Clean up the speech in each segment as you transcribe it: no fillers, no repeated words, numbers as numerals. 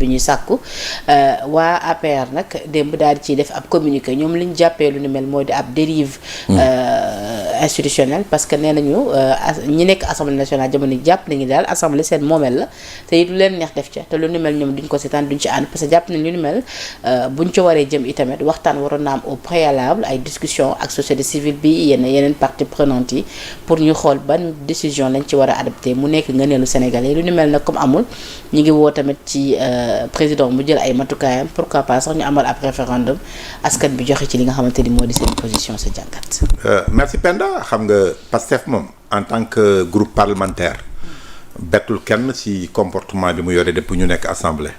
bi ñuy sàkku waa APR nag démb daal di ciy def ab communiqué ñoom li ñu jàppee lu ni mel moo di ab dérive institutionnelle parce que nee nañu ñi nekk assemblée nationale jamono jàpp nañu daal assemblée seen moomeel la te it lu leen neex def ca te lu ni mel ñoom duñ ko seetaan duñ ci ànd parce que jàpp nañ lu ni mel buñ ci waree jëm itamit waxtaan waroon na am au préalable ay discussion ak société civile bi yeneen parties prenantes yi pour ñu xool ban décision lañ ci war a adopté mu nekk ngëneelu Sénégalais lu ni mel nag comme amul ñu ngi woo tamit ci président mu jël ay matukaayam pourquoi pas sax ñu amal ab référendum askan bi joxe ci li nga xamante ni moo di seen position sa jàngat. merci Penda xam nga Pastef moom en tant que groupe parlementaire bettul kenn ci comportement bi mu yore depuis ñu nekk assemblée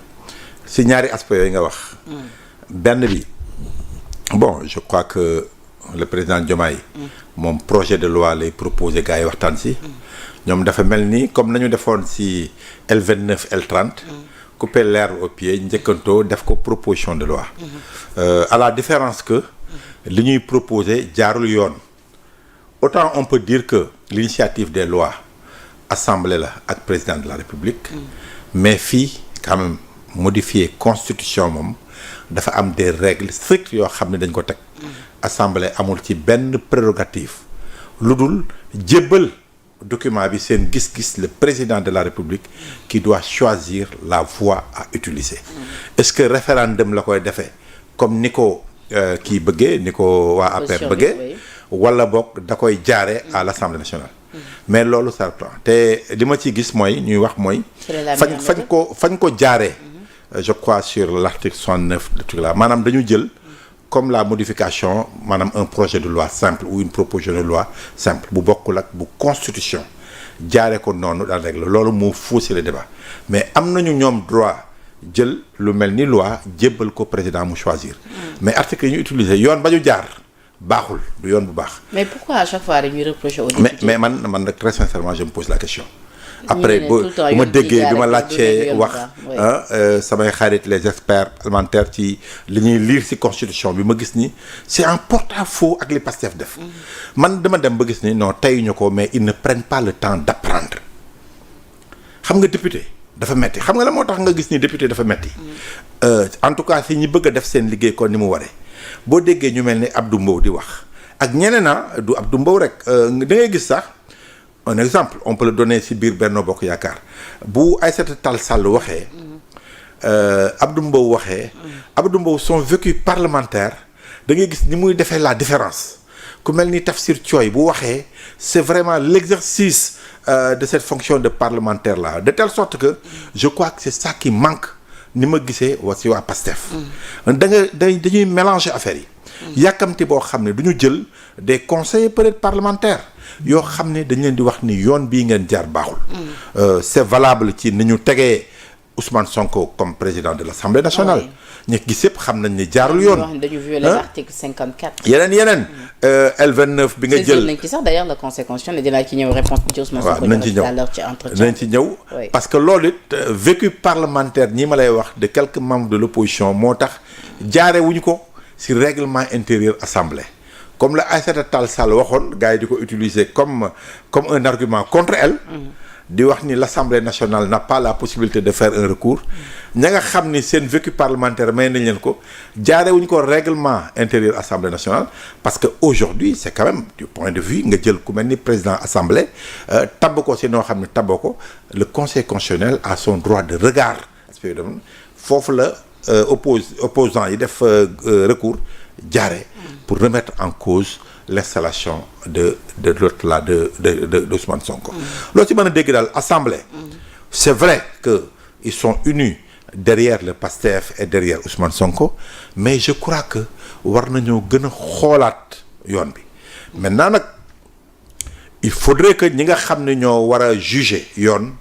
ci ñaari aspects yooyu nga wax. benn bi bon je crois que le président Diomaye moom projet de loi lay proposé gars yi waxtaan ci. ñoom dafa mel ni comme nañu defoon ci L29 L30. couper l'herbe au pied njëkkantoo def ko proposition de loi. à la différence que li ñuy proposé jaarul yoon. autant on peut dire que l'initiative des lois assemblée la ak président de la République. mais fii quand même modifier constitution moom dafa am des règles strictes yoo xam ne dañ ko teg. assemblée amul ci benn prérogative lu dul jébbal document bi seen gis-gis le président de la République qui doit choisir la voie à utiliser. est-ce que référendum la koy defee comme ni ko kii bëggee ni ko waa APR bëggee wala boog da koy jaare à l'Assemblée nationale. mais loolu ça prend te li ma ciy gis mooy ñuy wax mooy fañ ko jaaree je crois sur l'article 69 de truc là maanaam dañu jël comme la modification maanaam un projet de loi simple ou une proposition de loi simple bu bokkul ak bu constitution jaaree ko noonu daal règle loolu moo faussé le débat mais am nañu ñoom droit jël lu mel ni loi jébbal ko président mu choisir. mais article yi ñu utiliser yoon ba ñu jaar baaxul du yoon bu baax. mais pourquoi à chaque fois dañuy reprocher aux députés. mais man nag très sincèrement je me pose la question. après bu ma déggee bi ma laajtee wax samay xarit les experts parlementaires ci li ñuy lire ci constitution bi ma gis ni c'est en porte-à-faux ak li Pastef def. man dama dem ba gis ni non teyuñu ko mais ils ne prennent pas le temps d'apprendre xam nga député dafa metti xam nga la moo tax nga gis ni député dafa metti en tout cas si ñi bëgg a def seen liggéey kon ni mu waree boo déggee ñu mel ni Abdou Mbow di wax ak ñeneen du Abdou Mbow rek da ngay gis sax. un exemple on peut le donner ci biir Benno Bokk Yaakaar bu Aïssata Tall Sall waxee Abdou Mbow waxee Abdou Mbow son vécu parlementaire da ngay gis ni muy defee la différence ku mel ni Tafsir Thioye bu waxee c'est vraiment l'exercice de cette fonction de parlementaire là de telle sorte que je crois que c'est ça qui manque ni ma gisee wa ci waa Pastef dañuy mélanger affaires yi yàkkamti boo xam ne du ñu jël des conseillers peut-être parlementaires yoo xam ne dañ leen di wax ni yoon bii ngeen jaar baaxul. c'est valable ci ni ñu tegee Ousmane Sonko comme président de l'Assemblée nationale. ñi gis yëpp xam nañ ni jaarul yoon. dañu violer l'article 54. yeneen. L29 bi nga jël nañ ci sax d'ailleurs le conseil constitutionnel dinaa ci ñëw réponse bi ci Ousmane Sonko. nañ ci ñëw parce que loolu it vécu parlementaire ñi ma lay wax de quelques membres de l'opposition moo tax jaare wuñu ko ci règlement intérieur assemblée. comme la Aïssata Tall Sall waxoon gars yi di ko utiliser comme un argument contre elle. di wax ni l'Assemblée nationale n'a pas la possibilité de faire un recours. ña nga xam ni seen vécu parlementaire may nañ leen ko jaarewuñ ko règlement intérieur Assemblée nationale parce que aujourd'hui c'est quand même du point de vue nga jël ku mel ni président Assemblée tabb ko si noo xam ne tabboo ko le Conseil constitutionnel a son droit de regard foofu la opposant yi def recours jaare pour remettre en cause l'installation de l'autre là de Ousmane Sonko. loolu ci mën a dégg daal assemblée. c'est vrai que ils sont unis derrière le PASTEF et derrière Ousmane Sonko mais je crois que war nañoo gën a xoolaat yoon bi maintenant nag il faudrait que ñi nga xam ne ñoo war a juger yoon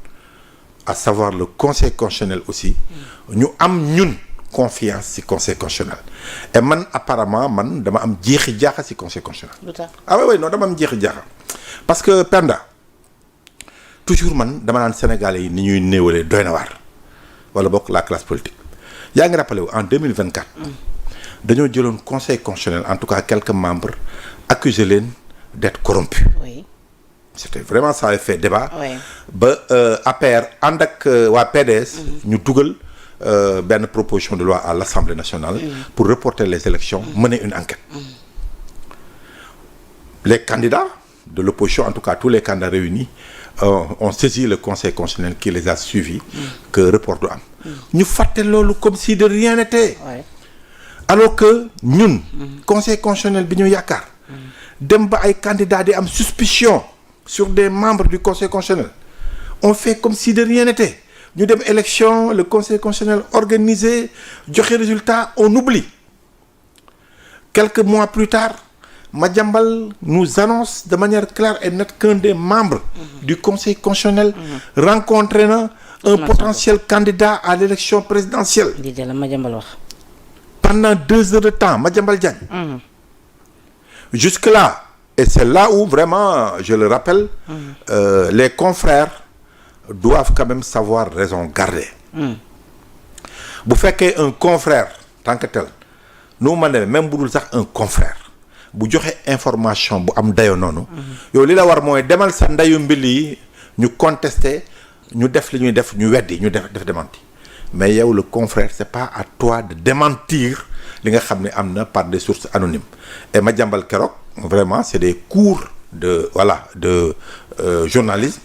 à savoir le Conseil constitutionnel aussi ñu am ñun confiance ci Conseil constitutionnel et man apparemment man dama am jeexi jaaxa ci Conseil constitutionnel. ah oui non dama am jeexi jaaxa parce que Penda toujours man dama naan Sénégalais yi ni ñuy néewalee doy na waar wala bokk la classe politique yaa ngi rappelé wu en 2024. dañoo jëloon Conseil constitutionnel en tout cas quelques membres accusé leen d'être corrompus. Oui. C'était vraiment ça a fait débat. Oui. ba APR ànd ak waa PDS. ñu dugal benn proposition de loi à l'Assemblée nationale pour reporter les élections, mener une enquête. Les candidats de l'opposition, en tout cas tous les candidats réunis, ont saisi le Conseil constitutionnel qui les a suivis que report du am. ñu fàtte loolu comme si de rien n'était. Ouais. Alors que ñun Conseil constitutionnel bi ñu yaakaar dem ba ay candidats di am suspicion sur des membres du Conseil constitutionnel, on fait comme si de rien n'était. ñu dem élection, le Conseil constitutionnel organisé, joxe résultat, on oublie. Quelques mois plus tard, Madiambal nous annonce de manière claire et nette qu'un des membres du Conseil constitutionnel rencontré na un potentiel candidat à l'élection présidentielle. di la Madiambal wax. Pendant 2 heures de temps, Madiambal Diagne. Jusque-là, et c'est là où vraiment, je le rappelle, les confrères doivent quand même savoir raison garder. Bu fekkee un confrère tant que tel, nu ma ne même bu dul sax un confrère bu joxe information bu am dayo noonu. yow li la war mooy demal sa ndayu mbil yi ñu contester ñu def li ñuy def ñu weddi ñu def démenti. Mais yow le confrère c'est pas à toi de démentir li nga xam ne am na par des sources anonymes. Et Madiambal keroog vraiment c'est des cours de journalisme.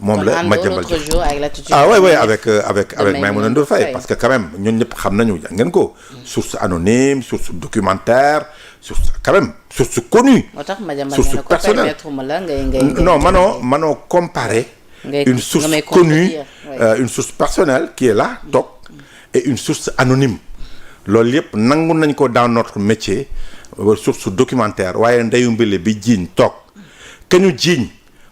moom la Madiambal avec Maïmouna Ndour Faye parce que quand même ñun ñëpp xam nañu ngeen ko. source anonyme, source documentaire, source quand même source connue. source personnelle. Non manoo comparer. une source connue une source personnelle qui est là toog et une source anonyme. loolu yëpp nangu nañ ko dans notre métier source documentaire waaye ndeyu mbile bi jiiñ toog ke ñu jiiñ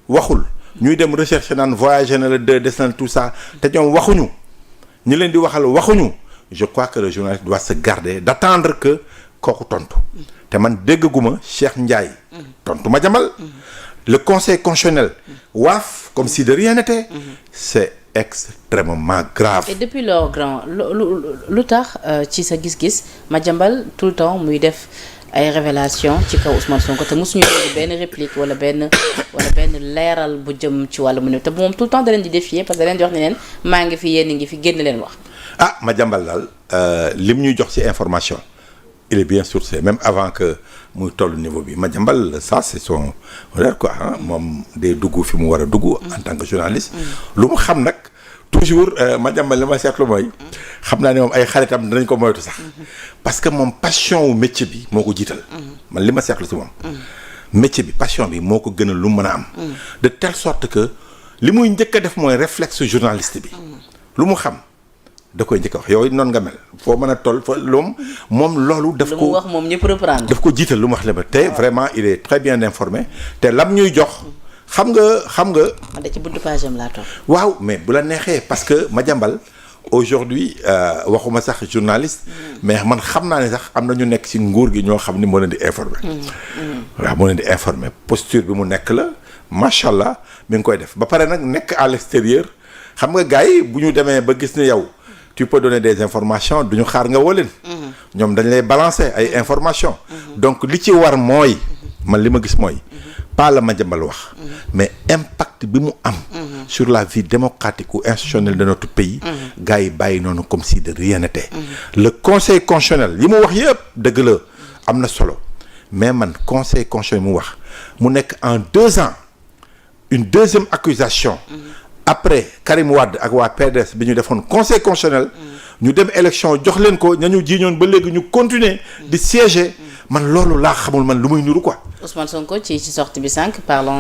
waxul. ñuy dem recherche naan voyager na le des na tout ça te ñoom waxuñu ñi leen di waxal waxuñu. je crois que le journaliste doit se garder d'attendre que kooku tontu te man dégguma Cheikh Ndiaye tontu Madiambal. Le Conseil constitutionnel waaf comme si de rien n'était. C'est extrêmement grave. Et depuis lors grand lu tax ci sa gis-gis Madiambal tout le temps muy def ay révélation ci kaw Ousmane Sonko te mosuñu dégg benn réplique wala benn leeral bu jëm ci wàllu mu ne te moom tout le temps da leen di défier parce que da leen di wax ne leen maa ngi fi yéen ngi fi génn leen wax. ah Madiambal daal lim ñuy jox ci information il est bien sourcé même avant que muy toll niveau bi Madiambal ça c'est son honneur quoi moom day dugg fi mu war a dugg. en tant que journaliste. lu mu xam nag toujours Madiambal li ma seetlu mooy. xam naa ne moom ay xaritam dinañ ko moytu sax. parce que moom passion wu métier bi moo ko jiital. man li ma seetlu si moom. métier bi passion bi moo ko gënal lu mu mën a am. de telle sorte que li muy njëkk a def mooy réflexe journaliste bi. lu mu xam da koy njëkk a wax yow noonu nga mel foo mën a toll fa moom loolu. daf ko lu mu wax moom ñëpp reprendre. daf ko jiital lu mu wax la ba te vraiment il est très bien informé te lam ñuy jox. xam nga. man de ci buntu page am laa toog. waaw mais bu la neexee parce que Madiambal aujourd'hui waxuma sax journaliste. mais man xam naa ne sax am na ñu nekk ci nguur gi ñoo xam ni moo leen di informer. waaw moo leen di informer posture bi mu nekk la macha allah mi ngi koy def ba pare nag nekk à l'extérieur xam nga gars yi bu ñu demee ba gis ne yow tu peux donner des informations du ñu xaar nga woo leen. ñoom dañ lay balancer ay informations. donc li ci war mooy. man li ma gis mooy. pas la Madiambal wax. mais impact bi mu am. sur la vie démocratique ou institutionnelle de notre pays. gars yi bàyyi noonu comme si de rien n'était. le conseil constitutionnel yi mu wax yëpp dëgg la am na solo mais man conseil constitutionnel mu wax mu nekk en 2 ans une deuxième accusation. après Karim Wade ak waa PDS bi ñu defoon conseil constitutionnel. ñu dem élection jox leen ko ña ñu jiiñoon ba léegi ñu continuer di siéger. man loolu laa xamul man lu muy nuru quoi. Ousmane Sonko ci sortie bi sànq parlant